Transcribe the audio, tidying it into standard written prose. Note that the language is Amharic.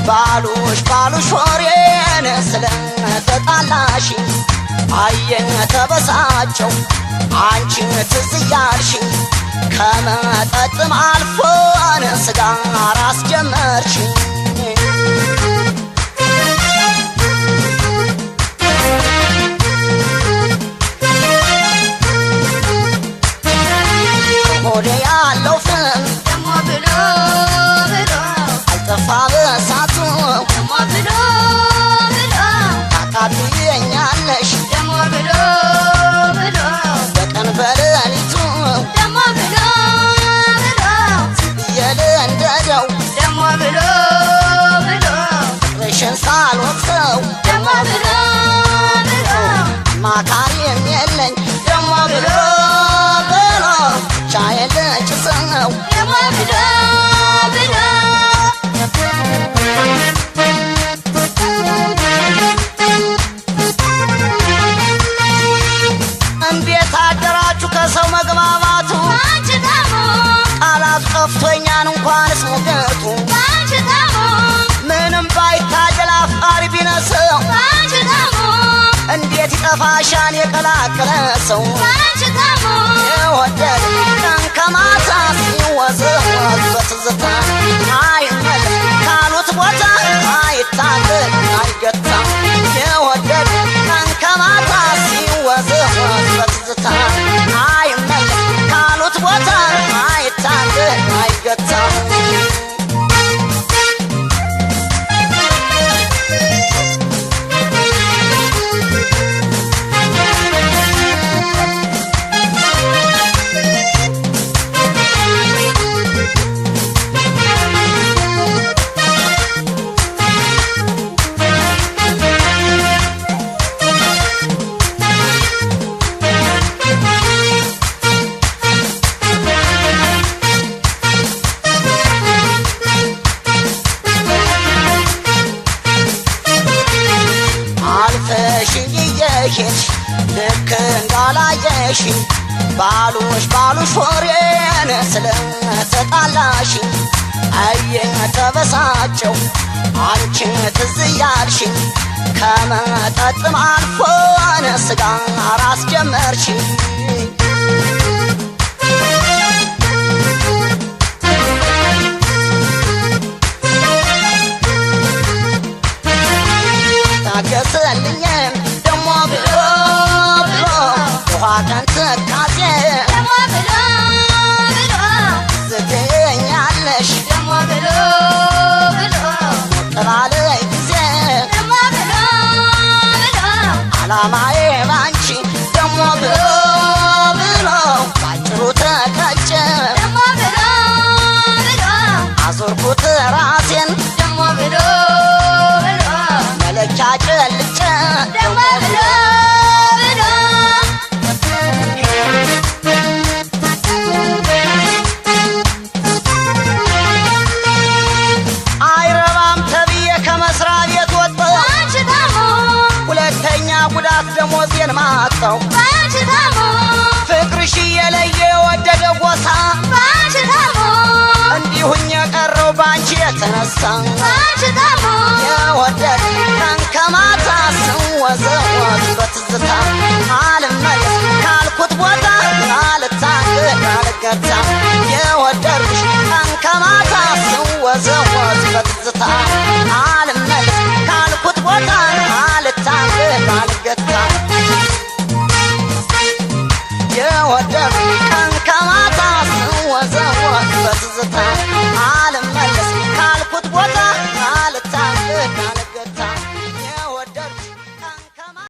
ባሉሽ ወሬን ስለተጣላሽ አየኝ ተበሳጨው አንቺን ትዝ እያልሽኝ ከመጠጥም አልፎን ስጋር አስጀመርሽኝ ሆዴ ያለው ፍም ደሞ ብሎ አልጠፋ በሳቱ ደሞ ብሎ ታቃጥየኛለሽ ደሞ ብሎ በቀን በሌሊቱ ደሞ ብሎ የልንደደው ደሞ ብሎ ፍቅርሽን ሳልወቅሰው ደሞ ብሎ ማካሪም የለኝ ደሞ ብሎ ብቻዬን ልጭሰው ደሞ ብሎ እንዴት አደራችሁ ከሰው መግባባቱ አንቺ ደሞ ቃላት ጠፍቶኛን እንኳንስ ሞገቱ አንቺ ደሞ ምንም ባይታጀል አፍቃሪ ቢነሰው አንቺ ደሞ እንዴት ይጠፋሻን የቀላቀለ ሰው አንቺ ደሞ የወደድ ቀን ከማታ ሲወዘወዝ በትዝታ አይመለስ ካሉት ቦታ አይታደል አይገታ የወደድ ቀን ከማታ ሲወዘወዝ በትዝታ አይመለስ ካሉት ቦታ አይታደል አይገታ ልክ እንዳላየሽ ባሉሽ ወሬን ስለተጣላሽ አየኝ ተበሳጨው አንቺን ትዝ እያልሽኝ ከመጠጥም አልፎን ስጋር አስጀመርሽኝ ታገሰልኝም ደሞ ብሎ ውሃ ቀን ትካዜ ደሞ ብሎ ስትይኛለሽ ደሞ ብሎ ቅባለይ ጊዜ ደሞ ብሎ አላማዬ ባንቺ ደሞ ብሎ ባጭሩ ተቀጨ ደሞ ብሎ አዞርኩት ራሴን ደሞ ብሎ መለኪያ ጨልጨ ደሞ ብሎ አይረባም ተብዬ ከመስሪያ ቤት ወጣሁ አንቺ ደሞ ሁለተኛ ጉዳት ደሞዜን ማጣሁ አንቺ ደሞ ፍቅርሽ እየለየ የወደደ ጎሳ አንቺ ደሞ እንዲሁኝ የቀረው ባንቺ የተነሳ አንቺ ደሞ የወደድ ቀን ከማታ ስወዘወዝ በትዝ